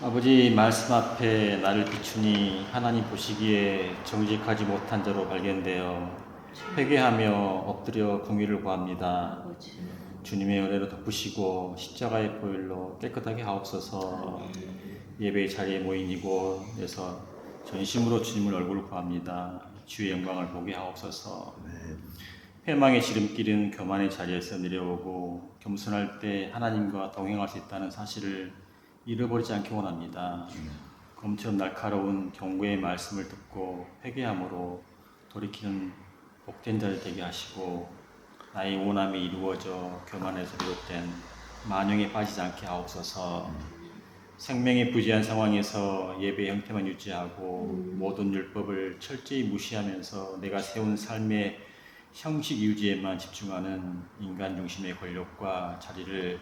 아버지 말씀 앞에 나를 비추니 하나님 보시기에 정직하지 못한 자로 발견되어 회개하며 엎드려 공의를 구합니다. 주님의 은혜로 덮으시고 십자가의 보혈로 깨끗하게 하옵소서. 예배의 자리에 모인 이곳에서 전심으로 주님을 얼굴 구합니다. 주의 영광을 보게 하옵소서. 회망의 지름길은 교만의 자리에서 내려오고 겸손할 때 하나님과 동행할 수 있다는 사실을 잃어버리지 않게 원합니다. 검처럼 날카로운 경고의 말씀을 듣고 회개함으로 돌이키는 복된 자를 되게 하시고 나의 원함이 이루어져 교만에서 비롯된 만용에 빠지지 않게 하옵소서. 생명의 부재한 상황에서 예배 형태만 유지하고 모든 율법을 철저히 무시하면서 내가 세운 삶의 형식 유지에만 집중하는 인간 중심의 권력과 자리를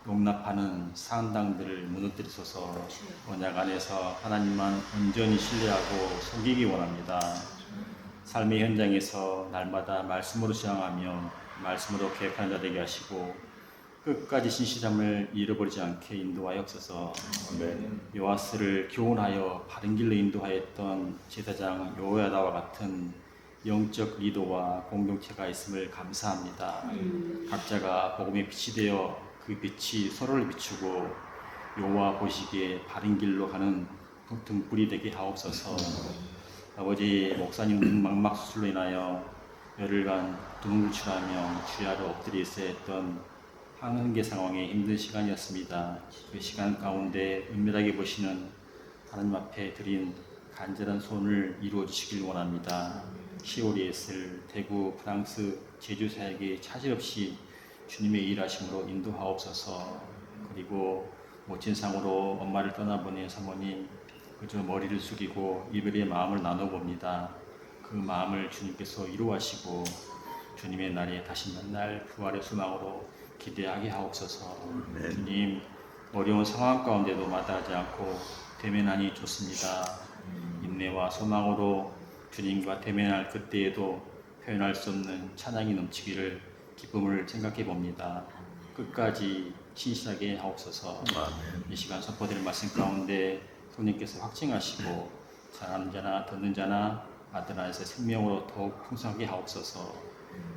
용납하는 사안당들을 무너뜨리소서. 언약 안에서 하나님만 온전히 신뢰하고 섬기기 원합니다. 삶의 현장에서 날마다 말씀으로 저항하며 말씀으로 계획하는 자 되게 하시고 끝까지 신실함을 잃어버리지 않게 인도하옵소서. 요아스를 교훈하여 바른 길로 인도하였던 제사장 요야다와 같은 영적 리더와 공동체가 있음을 감사합니다. 각자가 복음의 빛이 되어 그 빛이 서로를 비추고 여호와 보시기에 바른 길로 가는 등불이 되게 하옵소서. 아버지 목사님 망막 수술로 인하여 열흘간 눈물 출하며 주야로 엎드려 있어야 했던 한계 상황에 힘든 시간이었습니다. 그 시간 가운데 은밀하게 보시는 하나님 앞에 드린 간절한 소원을 이루어 주시길 원합니다. 시오리에슬, 대구, 프랑스, 제주 사역에 차질 없이 주님의 일하심으로 인도하옵소서. 그리고 모친 상으로 엄마를 떠나보낸 사모님, 그저 머리를 숙이고 이별의 마음을 나눠봅니다. 그 마음을 주님께서 이루하시고 주님의 날에 다시 만날 부활의 소망으로 기대하게 하옵소서. 주님, 어려운 상황 가운데도 마다하지 않고 대면하니 좋습니다. 인내와 소망으로 주님과 대면할 그때에도 표현할 수 없는 찬양이 넘치기를 기쁨을 생각해 봅니다. 끝까지 신실하게 하옵소서. 이 시간 선포될 말씀 가운데 성령께서 확증하시고 잘하는 자나 듣는 자나 아들 안에서 생명으로 더욱 풍성하게 하옵소서.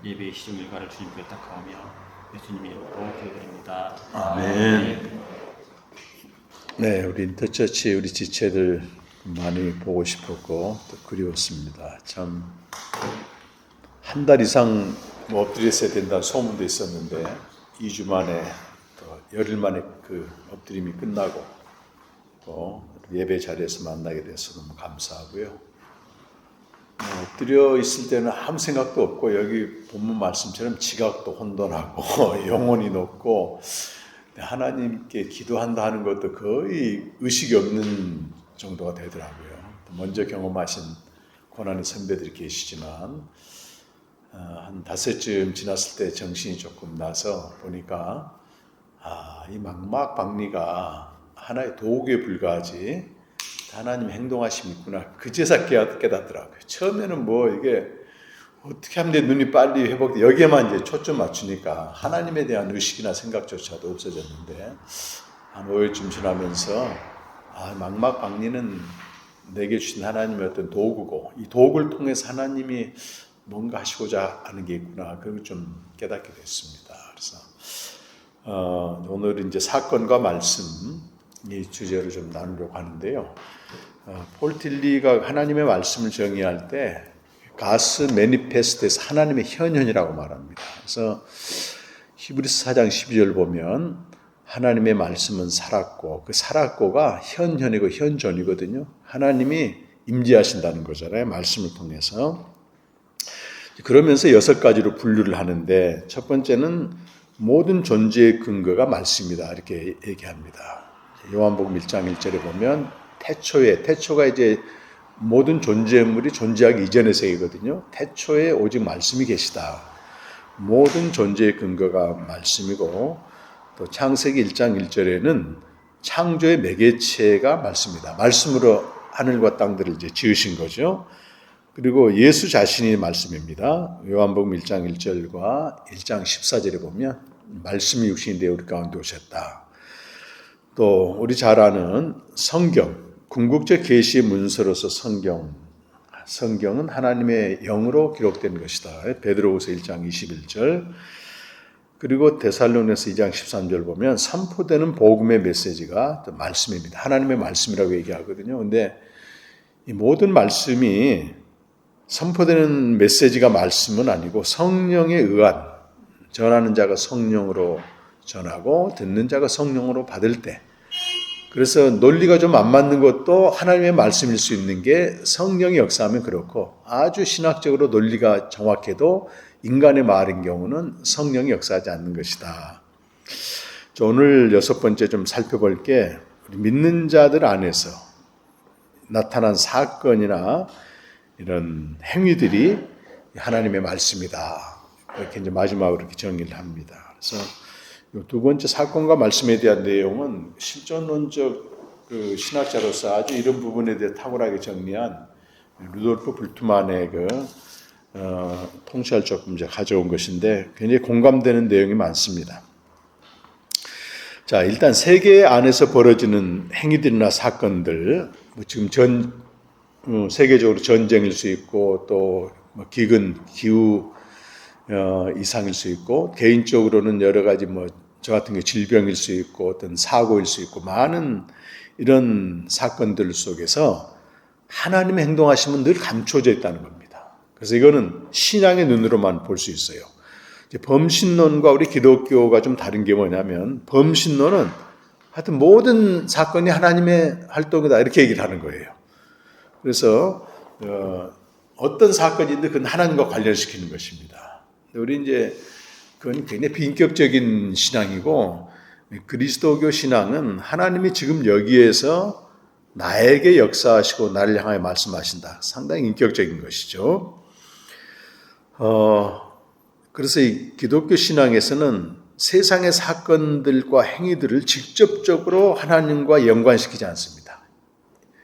예배의 시종 일과를 주님께 부탁하오며 예수님의 이름으로 기도드립니다. 아멘. 네, 우리 인터처치 우리 지체들 많이 보고 싶었고 또 그리웠습니다. 참 한 달 이상 엎드려 있어야 된다는 소문도 있었는데 2주 만에 또 열흘 만에 그 엎드림이 끝나고 또 예배 자리에서 만나게 돼서 너무 감사하고요. 엎드려 있을 때는 아무 생각도 없고 여기 본문 말씀처럼 지각도 혼돈하고 영혼이 높고 하나님께 기도한다 하는 것도 거의 의식이 없는 정도가 되더라고요. 먼저 경험하신 고난의 선배들이 계시지만 한 5쯤 지났을 때 정신이 조금 나서 보니까 이 망막박리가 하나의 도구에 불과하지 하나님 행동하심이 있구나. 그제서 깨닫더라고요. 처음에는 뭐 이게 어떻게 하면 내 눈이 빨리 회복돼 여기에만 이제 초점 맞추니까 하나님에 대한 의식이나 생각조차도 없어졌는데 한 5일쯤 지나면서 망막박리는 내게 주신 하나님의 어떤 도구고 이 도구를 통해서 하나님이 뭔가 하시고자 하는 게 있구나. 그걸 좀 깨닫게 됐습니다. 그래서 오늘 이제 사건과 말씀 이 주제를 좀 나누려고 하는데요. 폴 틸리가 하나님의 말씀을 정의할 때 가스 매니페스트에서 하나님의 현현이라고 말합니다. 그래서 히브리서 4장 12절 보면 하나님의 말씀은 살았고 그 살았고가 현현이고 현존이거든요. 하나님이 임재하신다는 거잖아요. 말씀을 통해서. 그러면서 6가지로 분류를 하는데 첫 번째는 모든 존재의 근거가 말씀이다 이렇게 얘기합니다. 요한복음 1장 1절에 보면 태초가 이제 모든 존재물이 존재하기 이전의 세계거든요. 태초에 오직 말씀이 계시다. 모든 존재의 근거가 말씀이고 또 창세기 1장 1절에는 창조의 매개체가 말씀이다. 말씀으로 하늘과 땅들을 이제 지으신 거죠. 그리고 예수 자신이 말씀입니다. 요한복음 1장 1절과 1장 14절에 보면 말씀이 육신이 되어 우리 가운데 오셨다. 또 우리 잘 아는 성경, 궁극적 계시의 문서로서 성경은 하나님의 영으로 기록된 것이다. 베드로후서 1장 21절. 그리고 데살로니가서 2장 13절 보면 선포되는 복음의 메시지가 말씀입니다. 하나님의 말씀이라고 얘기하거든요. 근데 이 모든 말씀이 선포되는 메시지가 말씀은 아니고 성령에 의한, 전하는 자가 성령으로 전하고 듣는 자가 성령으로 받을 때, 그래서 논리가 좀 안 맞는 것도 하나님의 말씀일 수 있는 게 성령이 역사하면 그렇고, 아주 신학적으로 논리가 정확해도 인간의 말인 경우는 성령이 역사하지 않는 것이다. 오늘 6번째 좀 살펴볼 게, 믿는 자들 안에서 나타난 사건이나 이런 행위들이 하나님의 말씀이다. 이렇게 이제 마지막으로 이렇게 정리를 합니다. 그래서 두 번째 사건과 말씀에 대한 내용은 실존론적 그 신학자로서 아주 이런 부분에 대해 탁월하게 정리한 루돌프 불트만의 통찰적 문제 가져온 것인데 굉장히 공감되는 내용이 많습니다. 자, 일단 세계 안에서 벌어지는 행위들이나 사건들, 지금 세계적으로 전쟁일 수 있고 또 기후 이상일 수 있고, 개인적으로는 여러 가지 저 같은 경우 질병일 수 있고 어떤 사고일 수 있고, 많은 이런 사건들 속에서 하나님의 행동하심은 늘 감춰져 있다는 겁니다. 그래서 이거는 신앙의 눈으로만 볼 수 있어요. 범신론과 우리 기독교가 좀 다른 게 뭐냐면, 범신론은 하여튼 모든 사건이 하나님의 활동이다 이렇게 얘기를 하는 거예요. 그래서 어떤 사건인데 그건 하나님과 관련시키는 것입니다. 우리 이제 그건 굉장히 비인격적인 신앙이고, 그리스도교 신앙은 하나님이 지금 여기에서 나에게 역사하시고 나를 향하여 말씀하신다. 상당히 인격적인 것이죠. 그래서 이 기독교 신앙에서는 세상의 사건들과 행위들을 직접적으로 하나님과 연관시키지 않습니다.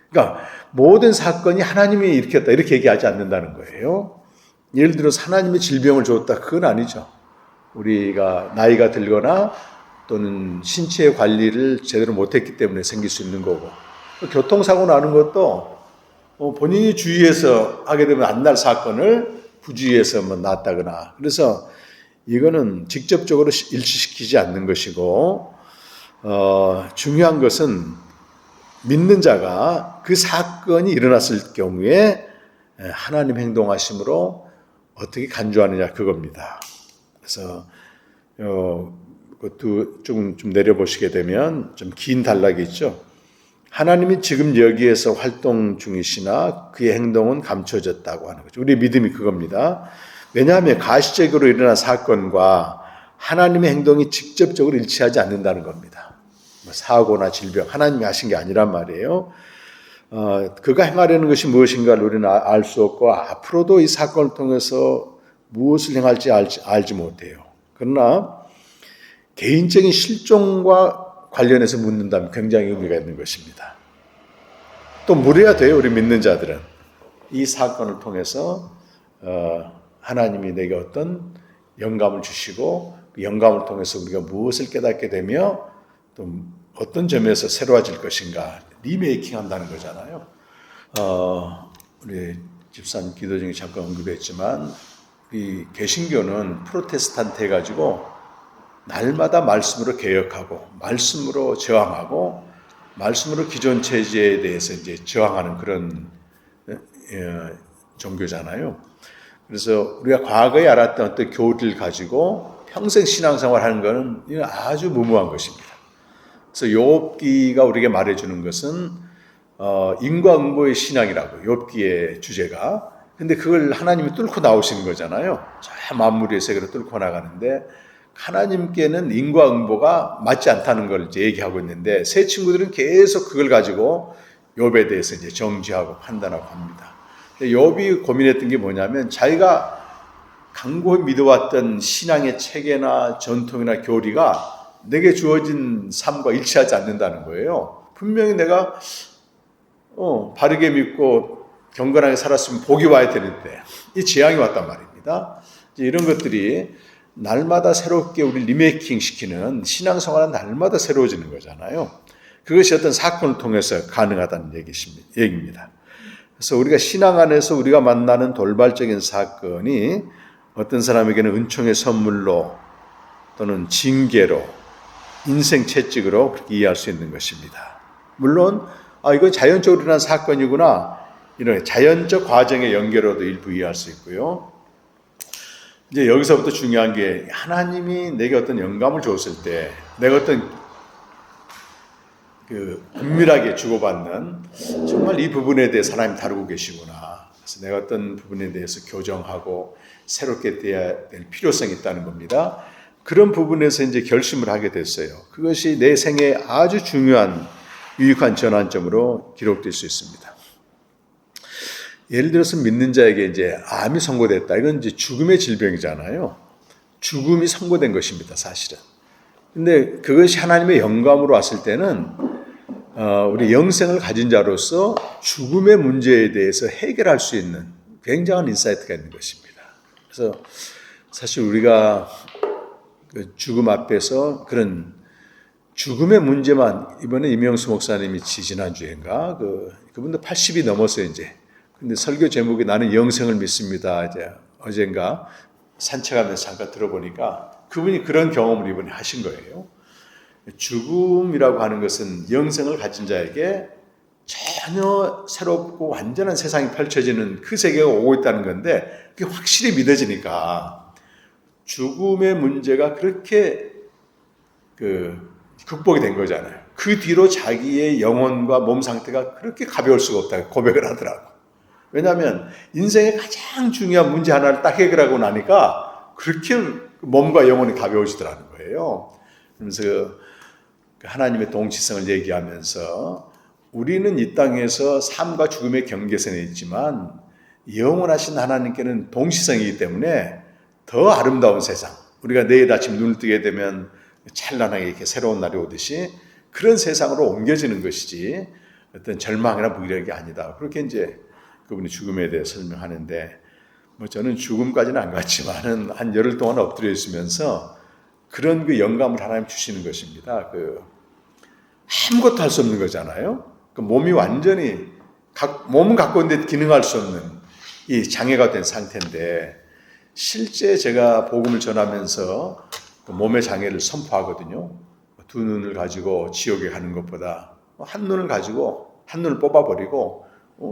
그러니까 모든 사건이 하나님이 일으켰다 이렇게 얘기하지 않는다는 거예요. 예를 들어서 하나님이 질병을 줬다, 그건 아니죠. 우리가 나이가 들거나 또는 신체 관리를 제대로 못했기 때문에 생길 수 있는 거고, 교통사고 나는 것도 본인이 주의해서 하게 되면 안 날 사건을 부주의해서 났다거나, 그래서 이거는 직접적으로 일치시키지 않는 것이고, 중요한 것은 믿는 자가 그 사건이 일어났을 경우에 하나님 행동하심으로 어떻게 간주하느냐, 그겁니다. 그래서 그것도 좀 내려보시게 되면 좀 긴 단락이 있죠. 하나님이 지금 여기에서 활동 중이시나 그의 행동은 감춰졌다고 하는 거죠. 우리의 믿음이 그겁니다. 왜냐하면 가시적으로 일어난 사건과 하나님의 행동이 직접적으로 일치하지 않는다는 겁니다. 사고나 질병, 하나님이 하신 게 아니란 말이에요. 그가 행하려는 것이 무엇인가를 우리는 알 수 없고, 앞으로도 이 사건을 통해서 무엇을 행할지 알지 못해요. 그러나 개인적인 실종과 관련해서 묻는다면 굉장히 의미가 있는 것입니다. 또 물어야 돼요. 우리 믿는 자들은 이 사건을 통해서 하나님이 내게 어떤 영감을 주시고, 그 영감을 통해서 우리가 무엇을 깨닫게 되며 또 어떤 점에서 새로워질 것인가, 리메이킹 한다는 거잖아요. 우리 집사님 기도 중에 잠깐 언급했지만, 이 개신교는 프로테스탄트 해가지고 날마다 말씀으로 개혁하고 말씀으로 저항하고 말씀으로 기존 체제에 대해서 이제 저항하는 그런 종교잖아요. 그래서 우리가 과거에 알았던 어떤 교리를 가지고 평생 신앙생활 하는 것은 아주 무모한 것입니다. 그래서 욥기가 우리에게 말해주는 것은 인과응보의 신앙이라고, 욥기의 주제가. 근데 그걸 하나님이 뚫고 나오시는 거잖아요. 저 만물의 세계로 뚫고 나가는데, 하나님께는 인과응보가 맞지 않다는 걸 이제 얘기하고 있는데, 새 친구들은 계속 그걸 가지고 욥에 대해서 이제 정죄하고 판단하고 합니다. 욥이 고민했던 게 뭐냐면, 자기가 강고히 믿어왔던 신앙의 체계나 전통이나 교리가 내게 주어진 삶과 일치하지 않는다는 거예요. 분명히 내가 바르게 믿고 경건하게 살았으면 복이 와야 되는데 이 재앙이 왔단 말입니다. 이런 것들이 날마다 새롭게 우리 리메이킹 시키는, 신앙생활은 날마다 새로워지는 거잖아요. 그것이 어떤 사건을 통해서 가능하다는 얘기입니다. 그래서 우리가 신앙 안에서 우리가 만나는 돌발적인 사건이 어떤 사람에게는 은총의 선물로 또는 징계로 인생 채찍으로 그렇게 이해할 수 있는 것입니다. 물론 이건 자연적으로 일어난 사건이구나 이런 자연적 과정의 연계로도 일부 이해할 수 있고요. 이제 여기서부터 중요한 게 하나님이 내게 어떤 영감을 줬을 때 내가 어떤 은밀하게 주고받는 정말 이 부분에 대해서 하나님 다루고 계시구나. 그래서 내가 어떤 부분에 대해서 교정하고 새롭게 돼야 될 필요성이 있다는 겁니다. 그런 부분에서 이제 결심을 하게 됐어요. 그것이 내 생에 아주 중요한 유익한 전환점으로 기록될 수 있습니다. 예를 들어서 믿는 자에게 이제 암이 선고됐다. 이건 이제 죽음의 질병이잖아요. 죽음이 선고된 것입니다, 사실은. 근데 그것이 하나님의 영감으로 왔을 때는 우리 영생을 가진 자로서 죽음의 문제에 대해서 해결할 수 있는 굉장한 인사이트가 있는 것입니다. 그래서 사실 우리가 죽음 앞에서 그런 죽음의 문제만 이번에 임영수 목사님이 지난주인가 그분도 80이 넘었어요 이제. 근데 설교 제목이 나는 영생을 믿습니다. 이제 어젠가 산책하면서 잠깐 들어보니까 그분이 그런 경험을 이번에 하신 거예요. 죽음이라고 하는 것은 영생을 가진 자에게 전혀 새롭고 완전한 세상이 펼쳐지는 그 세계가 오고 있다는 건데 그게 확실히 믿어지니까 죽음의 문제가 그렇게 극복이 된 거잖아요. 그 뒤로 자기의 영혼과 몸 상태가 그렇게 가벼울 수가 없다고 고백을 하더라고. 왜냐하면 인생의 가장 중요한 문제 하나를 딱 해결하고 나니까 그렇게 몸과 영혼이 가벼워지더라는 거예요. 그러면서 하나님의 동치성을 얘기하면서 우리는 이 땅에서 삶과 죽음의 경계선에 있지만 영원하신 하나님께는 동시성이기 때문에 더 아름다운 세상, 우리가 내일 아침 눈을 뜨게 되면 찬란하게 이렇게 새로운 날이 오듯이 그런 세상으로 옮겨지는 것이지 어떤 절망이나 무기력이 아니다. 그렇게 이제 그분이 죽음에 대해 설명하는데 저는 죽음까지는 안 갔지만은 한 열흘 동안 엎드려 있으면서 그런 영감을 하나님 주시는 것입니다. 아무것도 할 수 없는 거잖아요. 몸이 완전히 몸은 갖고 있는데 기능할 수 없는 이 장애가 된 상태인데 실제 제가 복음을 전하면서 몸의 장애를 선포하거든요. 두 눈을 가지고 지옥에 가는 것보다 한 눈을 가지고 한 눈을 뽑아버리고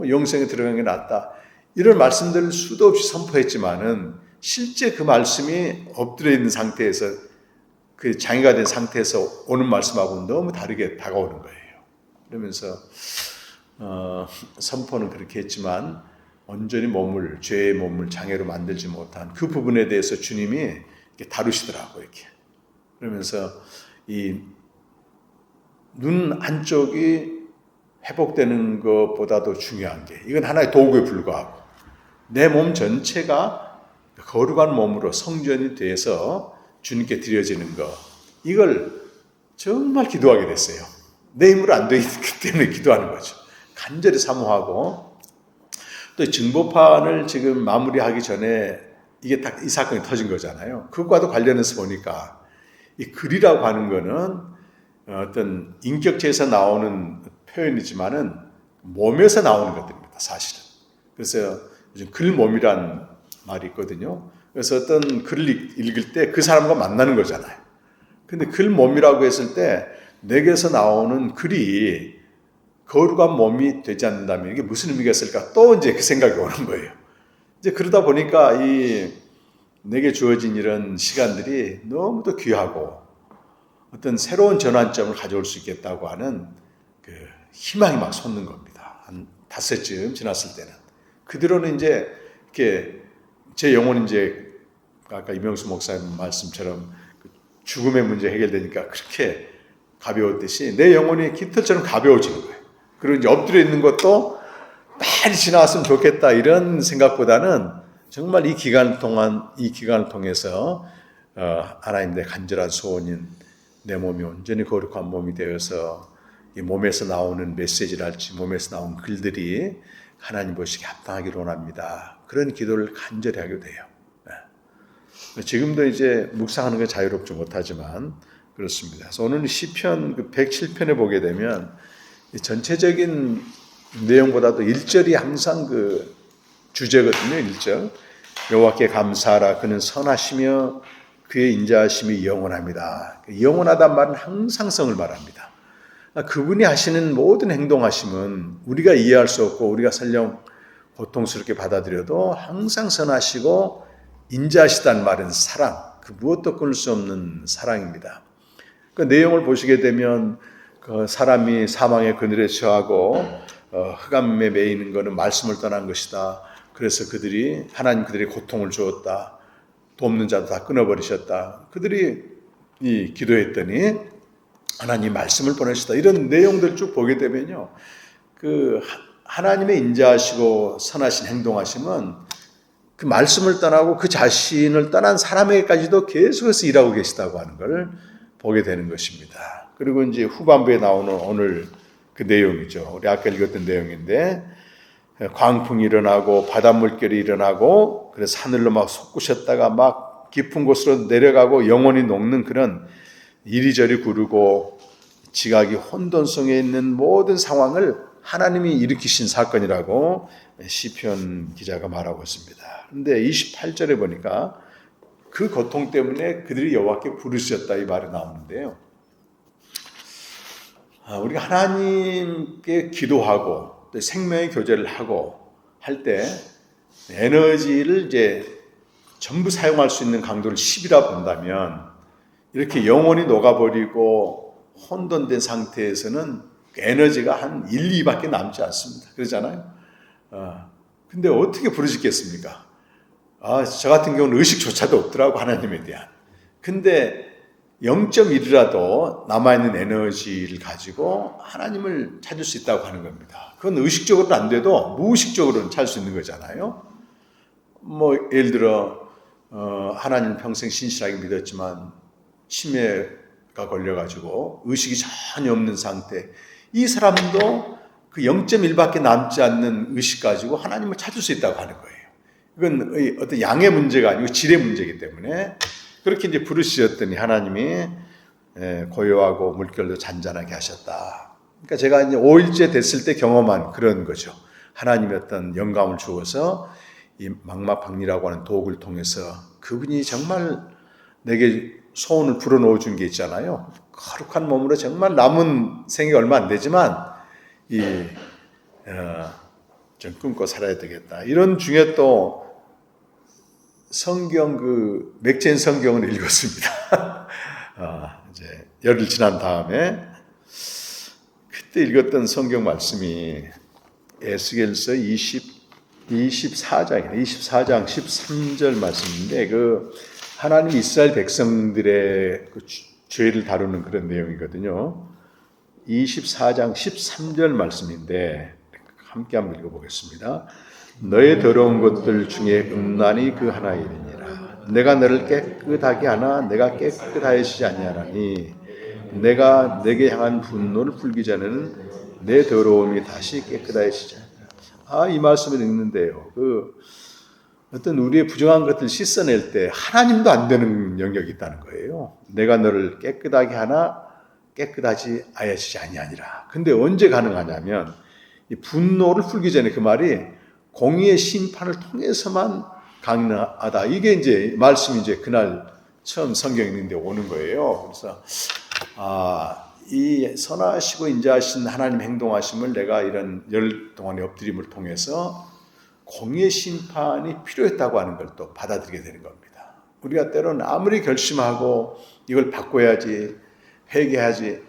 영생에 들어가는 게 낫다. 이런 말씀들을 수도 없이 선포했지만은 실제 그 말씀이 엎드려 있는 상태에서 그 장애가 된 상태에서 오는 말씀하고는 너무 다르게 다가오는 거예요. 그러면서 선포는 그렇게 했지만 온전히 죄의 몸을 장애로 만들지 못한 그 부분에 대해서 주님이 이렇게 다루시더라고요. 이렇게. 그러면서 이 눈 한쪽이 회복되는 것보다도 중요한 게 이건 하나의 도구에 불과하고 내 몸 전체가 거룩한 몸으로 성전이 돼서 주님께 드려지는 것 이걸 정말 기도하게 됐어요. 내 힘으로 안 되기 때문에 기도하는 거죠. 간절히 사모하고 또 증보판을 지금 마무리하기 전에 이게 딱 이 사건이 터진 거잖아요. 그것과도 관련해서 보니까 이 글이라고 하는 거는 어떤 인격체에서 나오는 표현이지만은 몸에서 나오는 것들입니다, 사실은. 그래서 요즘 글몸이란 말이 있거든요. 그래서 어떤 글을 읽을 때 그 사람과 만나는 거잖아요. 근데 글몸이라고 했을 때 내게서 나오는 글이 거룩한 몸이 되지 않는다면 이게 무슨 의미가 있을까? 또 이제 그 생각이 오는 거예요. 이제 그러다 보니까 내게 주어진 이런 시간들이 너무도 귀하고 어떤 새로운 전환점을 가져올 수 있겠다고 하는 그 희망이 막 솟는 겁니다. 한 5쯤 지났을 때는. 그대로는 이제 이렇게 제 영혼이 이제 아까 이명수 목사님 말씀처럼 죽음의 문제 해결되니까 그렇게 가벼웠듯이 내 영혼이 깃털처럼 가벼워지는 거예요. 그리고 이제 엎드려 있는 것도 빨리 지나왔으면 좋겠다 이런 생각보다는 정말 이 기간을 통해서 하나님 내 간절한 소원인 내 몸이 온전히 거룩한 몸이 되어서 이 몸에서 나오는 메시지랄지 몸에서 나온 글들이 하나님 보시기에 합당하기를 원합니다. 그런 기도를 간절히 하게 돼요. 지금도 이제 묵상하는 건 자유롭지 못하지만 그렇습니다. 그래서 오늘 시편 그 107편에 보게 되면 이 전체적인 내용보다도 1절이 항상 그 주제거든요. 1절. 여호와께 감사하라. 그는 선하시며 그의 인자하심이 영원합니다. 영원하단 말은 항상성을 말합니다. 그분이 하시는 모든 행동하심은 우리가 이해할 수 없고 우리가 설령 고통스럽게 받아들여도 항상 선하시고 인자하시다는 말은 사랑, 그 무엇도 끊을 수 없는 사랑입니다. 그 내용을 보시게 되면 그 사람이 사망의 그늘에 처하고 흑암에 매이는 것은 말씀을 떠난 것이다. 그래서 하나님 그들이 고통을 주었다. 돕는 자도 다 끊어버리셨다. 그들이 기도했더니 하나님 말씀을 보내셨다. 이런 내용들 쭉 보게 되면요. 그 하나님의 인자하시고 선하신 행동하심은 그 말씀을 떠나고 그 자신을 떠난 사람에게까지도 계속해서 일하고 계시다고 하는 걸 보게 되는 것입니다. 그리고 이제 후반부에 나오는 오늘 그 내용이죠. 우리 아까 읽었던 내용인데 광풍이 일어나고 바닷물결이 일어나고 그래서 하늘로 막 솟구셨다가 막 깊은 곳으로 내려가고 영원히 녹는 그런 이리저리 구르고 지각이 혼돈성에 있는 모든 상황을 하나님이 일으키신 사건이라고 시편 기자가 말하고 있습니다. 그런데 28절에 보니까 그 고통 때문에 그들이 여호와께 부르셨다 이 말이 나오는데요. 우리가 하나님께 기도하고 또 생명의 교제를 하고 할 때 에너지를 이제 전부 사용할 수 있는 강도를 10이라 본다면 이렇게 영원히 녹아버리고 혼돈된 상태에서는 에너지가 한 1, 2밖에 남지 않습니다. 그러잖아요. 근데 어떻게 부르시겠습니까? 저 같은 경우는 의식조차도 없더라고 하나님에 대한. 근데 0.1이라도 남아있는 에너지를 가지고 하나님을 찾을 수 있다고 하는 겁니다. 그건 의식적으로는 안 돼도 무의식적으로는 찾을 수 있는 거잖아요. 뭐 예를 들어 하나님을 평생 신실하게 믿었지만 치매가 걸려가지고 의식이 전혀 없는 상태. 이 사람도 그 0.1밖에 남지 않는 의식 가지고 하나님을 찾을 수 있다고 하는 거예요. 이건 어떤 양의 문제가 아니고 질의 문제이기 때문에 그렇게 이제 부르시었더니 하나님이 고요하고 물결도 잔잔하게 하셨다. 그러니까 제가 이제 5일째 됐을 때 경험한 그런 거죠. 하나님의 어떤 영감을 주어서 이 망마박리라고 하는 도구를 통해서 그분이 정말 내게 소원을 불어넣어 준 게 있잖아요. 거룩한 몸으로 정말 남은 생이 얼마 안 되지만 좀 끊고 살아야 되겠다. 이런 중에 또 성경 그 맥젠 성경을 읽었습니다. 이제 열흘 지난 다음에 그때 읽었던 성경 말씀이 에스겔서 24장 13절 말씀인데 그 하나님 이스라엘 백성들의 그 죄를 다루는 그런 내용이거든요. 24장 13절 말씀인데 함께 한번 읽어보겠습니다. 너의 더러운 것들 중에 음란이 그 하나이니라. 내가 너를 깨끗하게 하나 내가 깨끗하여지지 아니하나니 내가 내게 향한 분노를 풀기 전에는 내 더러움이 다시 깨끗하여지지 않니라. 이 말씀을 읽는데요. 어떤 우리의 부정한 것들 씻어낼 때 하나님도 안 되는 영역이 있다는 거예요. 내가 너를 깨끗하게 하나 깨끗하지 아야지지 아니하니라. 근데 언제 가능하냐면 이 분노를 풀기 전에 그 말이 공의의 심판을 통해서만 가능하다. 이게 이제 말씀이 이제 그날 처음 성경 읽는데 오는 거예요. 그래서 이 선하시고 인자하신 하나님 행동하심을 내가 이런 열 동안의 엎드림을 통해서 공의의 심판이 필요했다고 하는 걸 또 받아들이게 되는 겁니다. 우리가 때로는 아무리 결심하고 이걸 바꿔야지 회개하지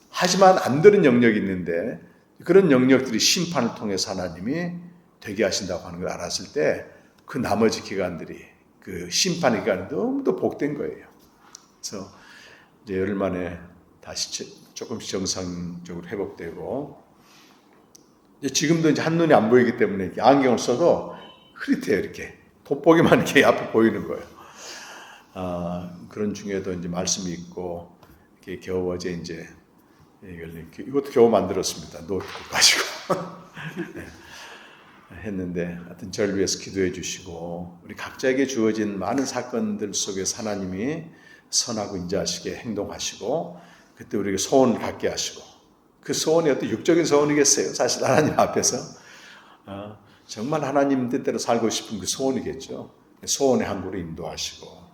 하지만 안 되는 영역이 있는데 그런 영역들이 심판을 통해서 하나님이 되게 하신다고 하는 걸 알았을 때 그 나머지 기간들이 그 심판의 기간이 너무도 복된 거예요. 그래서 이제 열흘 만에 다시 조금씩 정상적으로 회복되고 지금도 이제 한눈이 안 보이기 때문에 이렇게 안경을 써도 흐릿해요. 이렇게 돋보기만 이렇게 앞에 보이는 거예요. 그런 중에도 이제 말씀이 있고 이렇게 겨우 어제 이제 이것도 겨우 만들었습니다. 노트북 가지고 했는데 하여튼 저를 위해서 기도해 주시고 우리 각자에게 주어진 많은 사건들 속에서 하나님이 선하고 인자하시게 행동하시고 그때 우리에게 소원을 갖게 하시고 그 소원이 어떤 육적인 소원이겠어요? 사실 하나님 앞에서 정말 하나님 뜻대로 살고 싶은 그 소원이겠죠. 소원의 항구로 인도하시고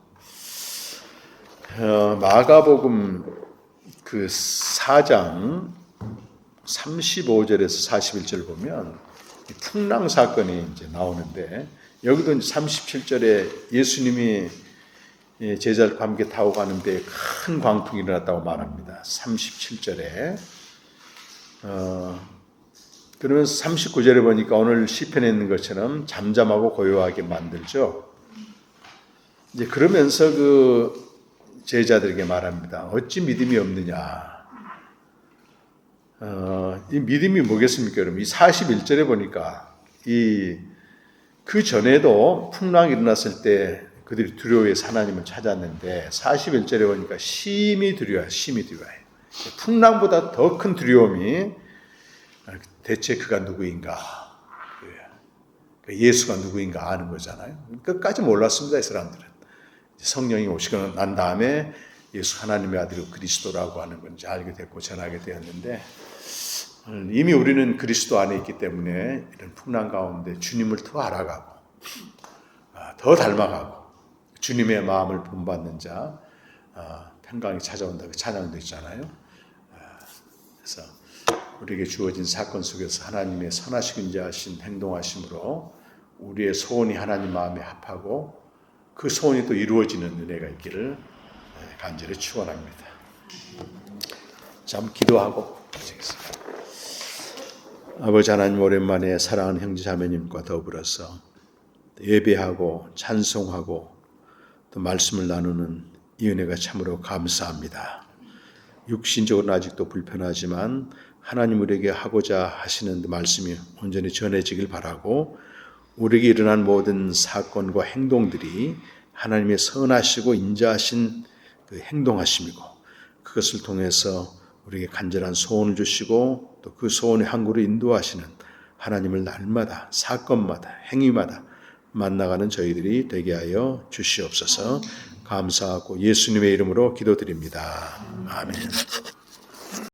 마가복음 그 4장 35절에서 41절 보면 풍랑 사건이 이제 나오는데 여기도 이제 37절에 예수님이 제자들과 함께 타고 가는데 큰 광풍이 일어났다고 말합니다. 37절에 그러면서 39절에 보니까 오늘 시편에 있는 것처럼 잠잠하고 고요하게 만들죠. 이제 그러면서 그 제자들에게 말합니다. 어찌 믿음이 없느냐. 이 믿음이 뭐겠습니까, 여러분? 이 41절에 보니까 그 전에도 풍랑이 일어났을 때 그들이 두려워해서 하나님을 찾았는데 41절에 보니까 심히 두려워요. 풍랑보다 더 큰 두려움이 대체 그가 누구인가? 예수가 누구인가 아는 거잖아요. 끝까지 몰랐습니다, 이 사람들은. 성령이 오시고 난 다음에 예수 하나님의 아들 그리스도라고 하는 건 이제 알게 됐고 전하게 되었는데 이미 우리는 그리스도 안에 있기 때문에 이런 풍랑 가운데 주님을 더 알아가고 더 닮아가고 주님의 마음을 본받는 자 평강이 찾아온다 그 찬양도 있잖아요. 그래서 우리에게 주어진 사건 속에서 하나님의 선하시고 인자하신 행동하심으로 우리의 소원이 하나님 마음에 합하고 그 소원이 또 이루어지는 은혜가 있기를 간절히 축원합니다. 참 기도하고 마치겠습니다. 아버지 하나님, 오랜만에 사랑하는 형제 자매님과 더불어서 예배하고 찬송하고 또 말씀을 나누는 이 은혜가 참으로 감사합니다. 육신적으로는 아직도 불편하지만 하나님 우리에게 하고자 하시는 말씀이 온전히 전해지길 바라고 우리에게 일어난 모든 사건과 행동들이 하나님의 선하시고 인자하신 그 행동하심이고 그것을 통해서 우리에게 간절한 소원을 주시고 또 그 소원의 항구로 인도하시는 하나님을 날마다 사건마다 행위마다 만나가는 저희들이 되게 하여 주시옵소서. 감사하고 예수님의 이름으로 기도드립니다. 아멘.